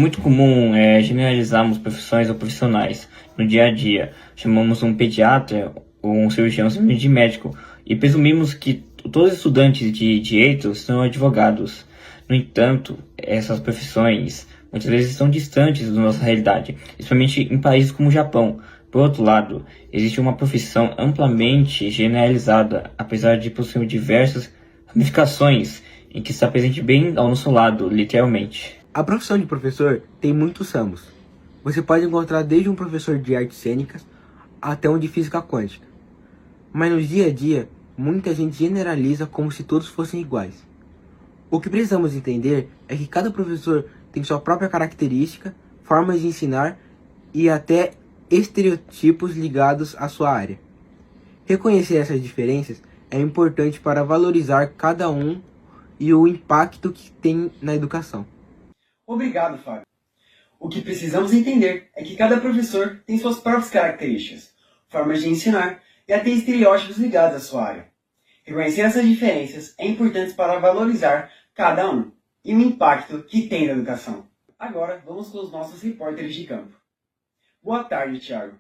Muito comum generalizarmos profissões ou profissionais no dia a dia. Chamamos um pediatra ou um cirurgião simplesmente de médico e presumimos que todos os estudantes de direito são advogados. No entanto, essas profissões muitas vezes estão distantes da nossa realidade, especialmente em países como o Japão. Por outro lado, existe uma profissão amplamente generalizada, apesar de possuir diversas ramificações, em que está presente bem ao nosso lado, literalmente. A profissão de professor tem muitos ramos. Você pode encontrar desde um professor de artes cênicas até um de física quântica. Mas no dia a dia, muita gente generaliza como se todos fossem iguais. O que precisamos entender é que cada professor tem sua própria característica, formas de ensinar e até estereotipos ligados à sua área. Reconhecer essas diferenças é importante para valorizar cada um e o impacto que tem na educação. Obrigado, Fábio. O que precisamos entender é que cada professor tem suas próprias características, formas de ensinar e até estereótipos ligados à sua área. Reconhecer essas diferenças é importante para valorizar cada um e o impacto que tem na educação. Agora, vamos com os nossos repórteres de campo. Boa tarde, Thiago.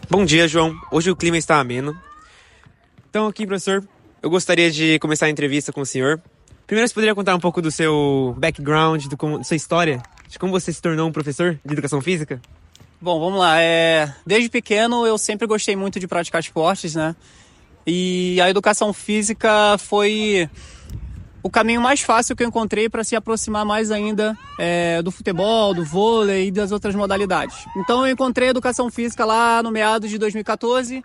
Bom dia, João. Hoje o clima está ameno. Então aqui, professor, eu gostaria de começar a entrevista com o senhor. Primeiro, você poderia contar um pouco do seu background, da sua história, de como você se tornou um professor de educação física? Bom, vamos lá. Desde pequeno eu sempre gostei muito de praticar esportes, né? E a educação física foi o caminho mais fácil que eu encontrei para se aproximar mais ainda do futebol, do vôlei e das outras modalidades. Então eu encontrei a educação física lá no meados de 2014,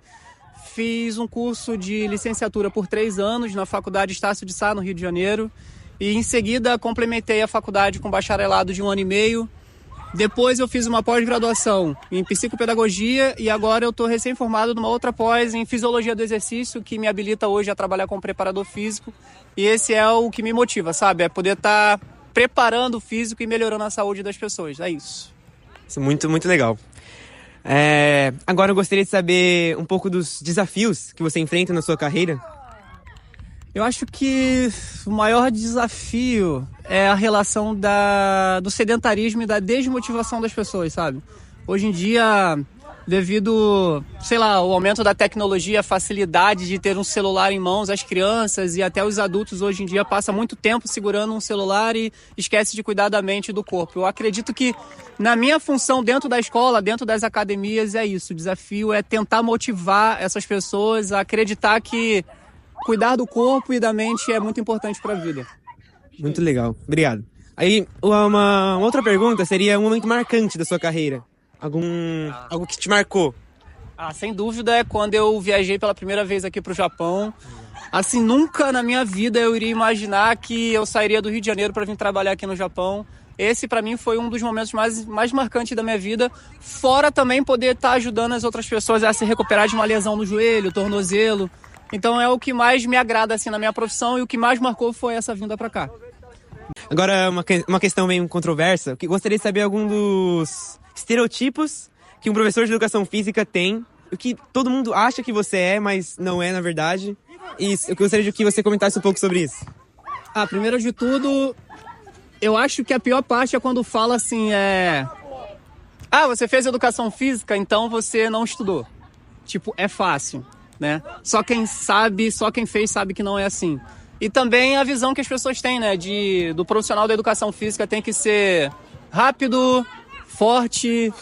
fiz um curso de licenciatura por 3 anos na Faculdade Estácio de Sá, no Rio de Janeiro, e em seguida complementei a faculdade com bacharelado de 1 ano e meio. Depois eu fiz uma pós-graduação em psicopedagogia e agora eu estou recém-formado numa outra pós em fisiologia do exercício, que me habilita hoje a trabalhar como preparador físico. E esse é o que me motiva, sabe? É poder estar preparando o físico e melhorando a saúde das pessoas. É isso. Isso é muito, muito legal. Agora eu gostaria de saber um pouco dos desafios que você enfrenta na sua carreira. Eu acho que o maior desafio é a relação do sedentarismo e da desmotivação das pessoas, sabe? Hoje em dia, devido, ao aumento da tecnologia, a facilidade de ter um celular em mãos, as crianças e até os adultos hoje em dia passam muito tempo segurando um celular e esquece de cuidar da mente e do corpo. Eu acredito que na minha função dentro da escola, dentro das academias, é isso. O desafio é tentar motivar essas pessoas a acreditar que cuidar do corpo e da mente é muito importante para a vida. Muito legal, obrigado. Aí, uma outra pergunta seria um momento marcante da sua carreira. Algo que te marcou? Sem dúvida é quando eu viajei pela primeira vez aqui para o Japão. Assim, nunca na minha vida eu iria imaginar que eu sairia do Rio de Janeiro para vir trabalhar aqui no Japão. Esse, para mim, foi um dos momentos mais marcantes da minha vida. Fora também poder estar ajudando as outras pessoas a se recuperar de uma lesão no joelho, tornozelo. Então é o que mais me agrada assim na minha profissão e o que mais marcou foi essa vinda para cá. Agora, uma questão meio controversa. Eu gostaria de saber algum dos estereotipos que um professor de educação física tem, o que todo mundo acha que você é, mas não é na verdade. E eu gostaria de que você comentasse um pouco sobre isso. Primeiro de tudo, eu acho que a pior parte é quando fala assim, você fez educação física, então você não estudou. Tipo, é fácil, né? Só quem fez sabe que não é assim. E também a visão que as pessoas têm, né? Do profissional da educação física tem que ser rápido, forte,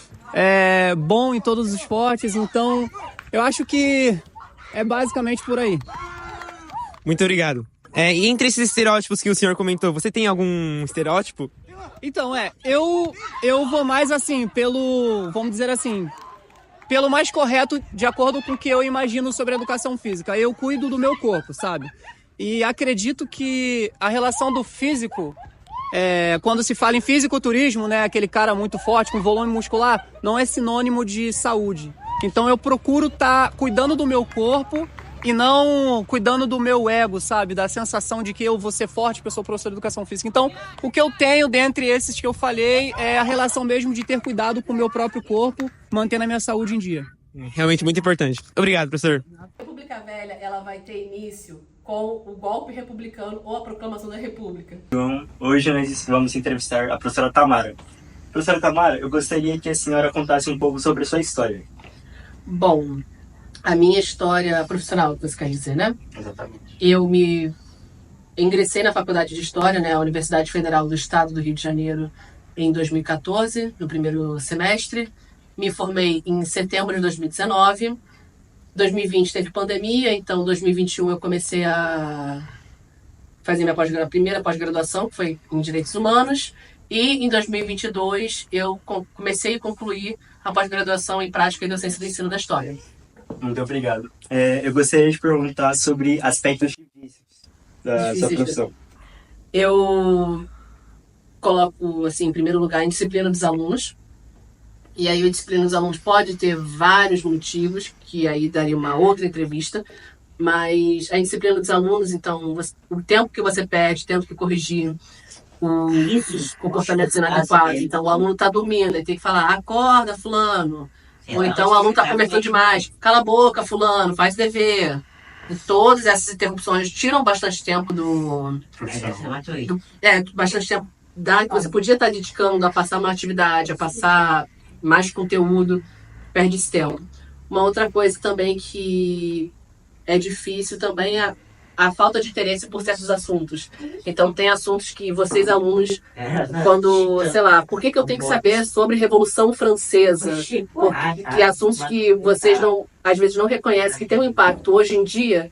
bom em todos os esportes. Então, eu acho que é basicamente por aí. Muito obrigado. E entre esses estereótipos que o senhor comentou, você tem algum estereótipo? Então, eu vou mais assim, vamos dizer assim, pelo mais correto, de acordo com o que eu imagino sobre a educação física. Eu cuido do meu corpo, sabe? E acredito que a relação do físico, quando se fala em fisiculturismo, né, aquele cara muito forte, com volume muscular, não é sinônimo de saúde. Então eu procuro estar cuidando do meu corpo e não cuidando do meu ego, sabe? Da sensação de que eu vou ser forte porque eu sou professor de educação física. Então, o que eu tenho dentre esses que eu falei é a relação mesmo de ter cuidado com o meu próprio corpo, mantendo a minha saúde em dia. Realmente muito importante. Obrigado, professor. República Velha ela vai ter início com o golpe republicano ou a proclamação da República? Hoje nós vamos entrevistar a professora Tamara. Professora Tamara, eu gostaria que a senhora contasse um pouco sobre a sua história. Bom, a minha história profissional, você quer dizer, né? Exatamente. Eu me ingressei na Faculdade de História, né, a Universidade Federal do Estado do Rio de Janeiro, em 2014, no primeiro semestre. Me formei em setembro de 2019. 2020 teve pandemia, então em 2021 eu comecei a fazer minha primeira pós-graduação, que foi em Direitos Humanos. E em 2022 eu comecei a concluir a pós-graduação em Prática e Docência do Ensino da História. Muito obrigado. Eu gostaria de perguntar sobre aspectos difíceis da sua profissão. Eu coloco, assim, em primeiro lugar, a disciplina dos alunos. E aí a disciplina dos alunos pode ter vários motivos, que aí daria uma outra entrevista. Mas a disciplina dos alunos, então, o tempo que você perde, tempo que corrigir os comportamentos inadequados. Então, o aluno está dormindo, ele tem que falar, acorda, fulano. Ou então o aluno está conversando demais, cala a boca, fulano, faz dever. E todas essas interrupções tiram bastante tempo bastante tempo que você podia estar dedicando a passar uma atividade, a passar mais conteúdo, perde esse tempo. Uma outra coisa também que é difícil também é a falta de interesse por certos assuntos. Então, tem assuntos que vocês, alunos, quando, sei lá, por que eu tenho que saber sobre Revolução Francesa? Que assuntos que vocês, às vezes, não reconhecem que tem um impacto hoje em dia,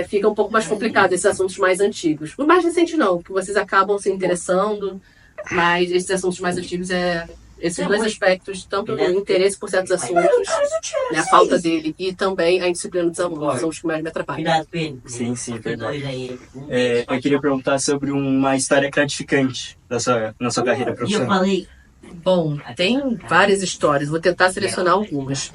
fica um pouco mais complicado, esses assuntos mais antigos. O mais recente não, que vocês acabam se interessando, mas esses assuntos mais antigos esses dois aspectos, tanto o interesse por certos assuntos, né, a falta dele, e também a indisciplina dos alunos, são os que mais me atrapalham. Sim, verdade. Eu queria perguntar sobre uma história gratificante na sua carreira profissional. Bom, tem várias histórias, vou tentar selecionar algumas.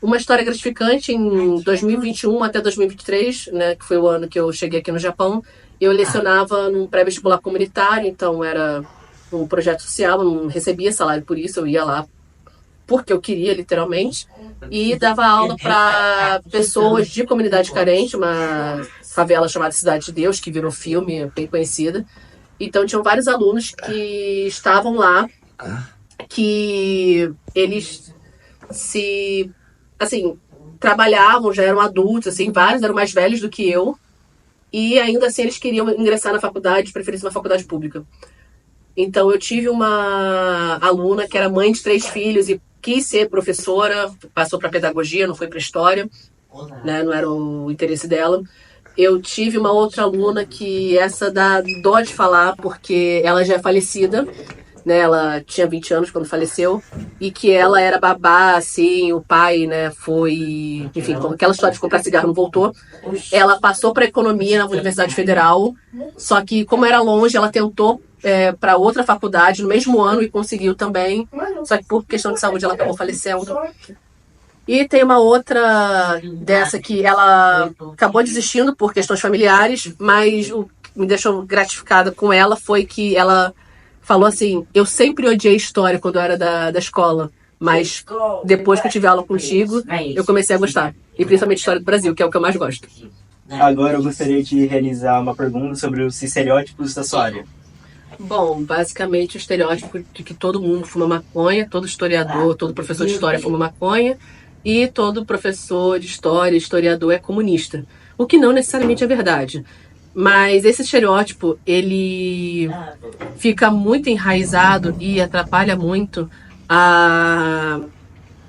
Uma história gratificante, em 2021 até 2023, né, que foi o ano que eu cheguei aqui no Japão, eu lecionava num pré-vestibular comunitário, então era um projeto social, eu não recebia salário por isso, eu ia lá porque eu queria, literalmente, e dava aula para pessoas de comunidade carente, uma favela chamada Cidade de Deus, que virou filme, bem conhecida. Então, tinham vários alunos que estavam lá, que eles trabalhavam, já eram adultos, assim, vários eram mais velhos do que eu, e ainda assim eles queriam ingressar na faculdade, de preferência uma faculdade pública. Então, eu tive uma aluna que era mãe de 3 filhos e quis ser professora, passou para pedagogia, não foi para história, né? Não era o interesse dela. Eu tive uma outra aluna que essa dá dó de falar, porque ela já é falecida, né? Ela tinha 20 anos quando faleceu, e que ela era babá, assim, o pai, né, foi... Enfim, aquela história de comprar cigarro não voltou. Ela passou para economia na Universidade Federal, só que como era longe, ela tentou para outra faculdade no mesmo ano e conseguiu também, só que por questão de saúde ela acabou falecendo. E tem uma outra dessa que ela acabou desistindo por questões familiares, mas o que me deixou gratificada com ela foi que ela falou assim, eu sempre odiei história quando eu era da escola, mas depois que eu tive aula contigo, eu comecei a gostar. E principalmente história do Brasil, que é o que eu mais gosto. Agora eu gostaria de realizar uma pergunta sobre os estereótipos da sua área. Bom, basicamente o estereótipo de que todo mundo fuma maconha, todo historiador, todo professor de história fuma maconha, e todo professor de história, historiador é comunista. O que não necessariamente é verdade. Mas esse estereótipo, ele fica muito enraizado e atrapalha muito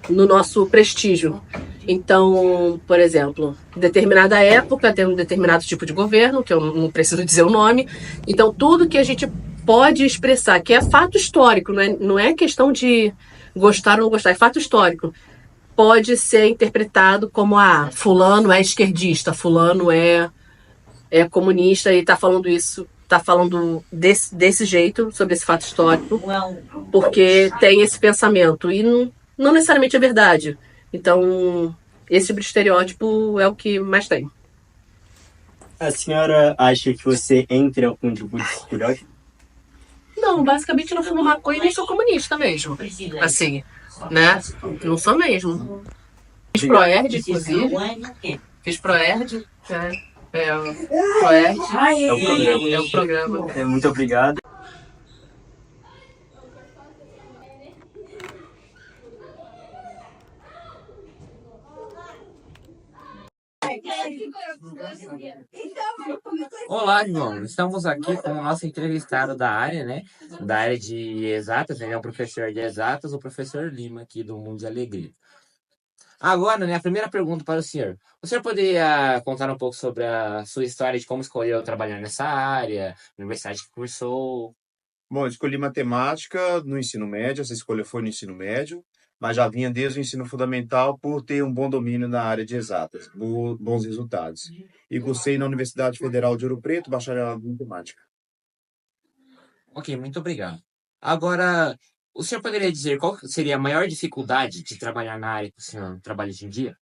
no nosso prestígio. Então, por exemplo, em determinada época tem um determinado tipo de governo, que eu não preciso dizer o nome. Então, tudo que a gente pode expressar, que é fato histórico, não é questão de gostar ou não gostar, é fato histórico, pode ser interpretado como, fulano é esquerdista, fulano é comunista e está falando isso, está falando desse jeito, sobre esse fato histórico, porque tem esse pensamento. E não necessariamente é verdade. Então, esse tipo de estereótipo é o que mais tem. A senhora acha que você entra em algum tipo de estereótipo? Não, basicamente não fumo maconha e nem sou comunista mesmo. Assim, né? Não sou mesmo. Fiz Proerd, inclusive. Fiz Proerd, né? Proerd é o programa. Muito obrigado. Olá, João. Estamos aqui com o nosso entrevistado da área, né? Da área de exatas, ele é o professor de exatas, o professor Lima, aqui do Mundo de Alegria. Agora, né, a primeira pergunta para o senhor. O senhor poderia contar um pouco sobre a sua história de como escolheu trabalhar nessa área, universidade que cursou? Bom, eu escolhi matemática no ensino médio, essa escolha foi no ensino médio, mas já vinha desde o ensino fundamental por ter um bom domínio na área de exatas, bons resultados. E cursei na Universidade Federal de Ouro Preto, bacharelado em matemática. Ok, muito obrigado. Agora, o senhor poderia dizer qual seria a maior dificuldade de trabalhar na área que o senhor trabalha hoje em dia?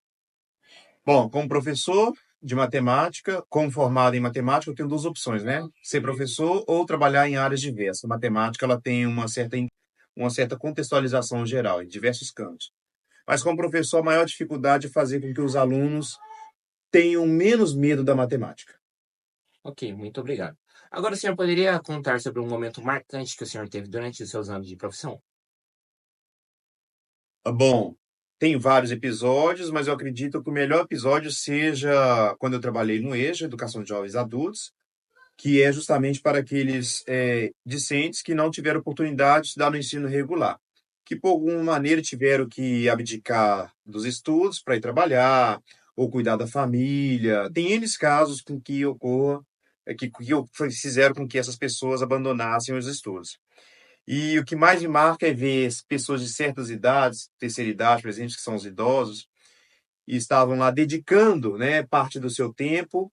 Bom, como professor de matemática, como formado em matemática, eu tenho duas opções, né? Ser professor ou trabalhar em áreas diversas. A matemática, ela tem uma certa contextualização geral, em diversos campos. Mas como professor, a maior dificuldade é fazer com que os alunos tenham menos medo da matemática. Ok, muito obrigado. Agora, o senhor poderia contar sobre um momento marcante que o senhor teve durante os seus anos de profissão? Bom, tem vários episódios, mas eu acredito que o melhor episódio seja quando eu trabalhei no EJA, Educação de Jovens e Adultos, que é justamente para aqueles discentes que não tiveram oportunidade de estudar no ensino regular, que por alguma maneira tiveram que abdicar dos estudos para ir trabalhar ou cuidar da família. Tem N casos com que ocorra, que fizeram com que essas pessoas abandonassem os estudos. E o que mais me marca é ver pessoas de certas idades, terceira idade, por exemplo, que são os idosos, e estavam lá dedicando, né, parte do seu tempo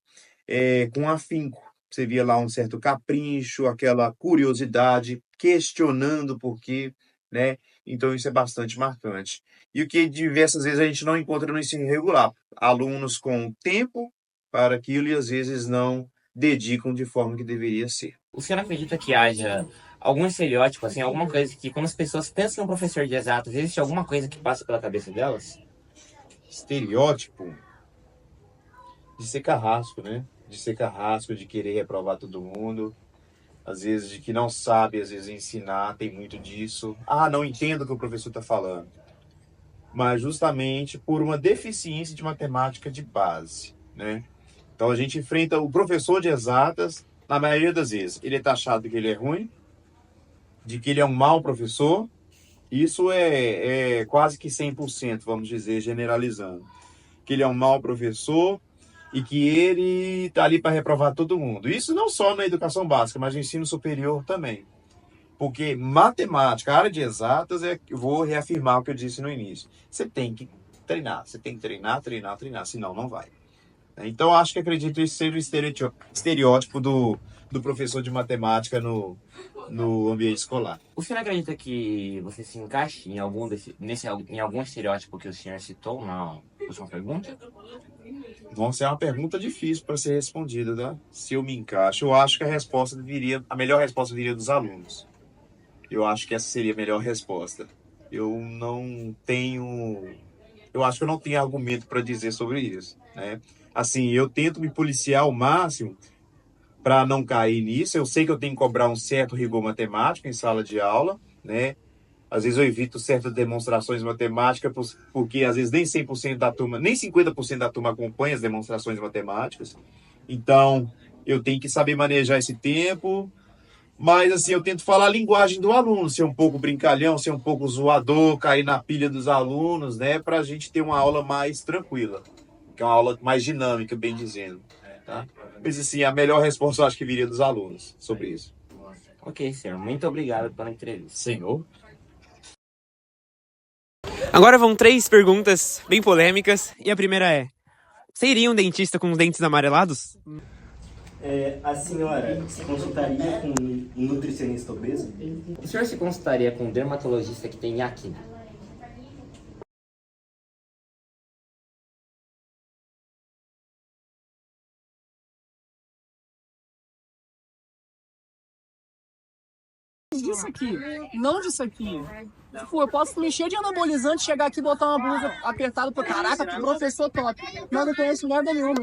com afinco. Você via lá um certo capricho, aquela curiosidade, questionando por quê, né? Então isso é bastante marcante. E o que diversas vezes a gente não encontra no ensino regular. Alunos com tempo para aquilo e às vezes não dedicam de forma que deveria ser. O senhor acredita que haja algum estereótipo, assim, alguma coisa que quando as pessoas pensam em um professor de exatas, existe alguma coisa que passa pela cabeça delas? Estereótipo de ser carrasco, né? De ser carrasco, de querer reprovar todo mundo. Às vezes de que não sabe, às vezes ensinar, tem muito disso. Ah, não entendo o que o professor está falando. Mas justamente por uma deficiência de matemática de base, né? Então a gente enfrenta o professor de exatas, na maioria das vezes, ele é taxado de que ele é ruim, de que ele é um mau professor. Isso é quase que 100%, vamos dizer, generalizando. Que ele é um mau professor e que ele está ali para reprovar todo mundo. Isso não só na educação básica, mas no ensino superior também. Porque matemática, a área de exatas, eu vou reafirmar o que eu disse no início. Você tem que treinar, você tem que treinar, treinar, treinar, senão não vai. Então, acho que acredito isso ser o estereótipo do professor de matemática no ambiente escolar. O senhor acredita que você se encaixe em em algum estereótipo que o senhor citou na sua pergunta? Nossa, é uma pergunta difícil para ser respondida, tá? Se eu me encaixo, eu acho que a melhor resposta viria dos alunos. Eu acho que essa seria a melhor resposta. Eu acho que eu não tenho argumento para dizer sobre isso, né? Assim, eu tento me policiar ao máximo para não cair nisso. Eu sei que eu tenho que cobrar um certo rigor matemático em sala de aula, né? Às vezes eu evito certas demonstrações matemáticas, porque às vezes nem 100% da turma, nem 50% da turma acompanha as demonstrações matemáticas. Então, eu tenho que saber manejar esse tempo. Mas, assim, eu tento falar a linguagem do aluno, ser um pouco brincalhão, ser um pouco zoador, cair na pilha dos alunos, né? Para a gente ter uma aula mais tranquila, que é uma aula mais dinâmica, bem dizendo, tá? Mas, assim, a melhor resposta eu acho que viria dos alunos sobre isso. Ok, senhor. Muito obrigado pela entrevista. Senhor? Agora vão 3 perguntas bem polêmicas. E a primeira é: você iria um dentista com os dentes amarelados? A senhora se consultaria com um nutricionista obeso? O senhor se consultaria com um dermatologista que tem acne? disso aqui, não disso aqui. Tipo, eu posso me encher de anabolizante, chegar aqui e botar uma blusa apertada pro caraca, que professor top. Mas não conheço merda nenhuma,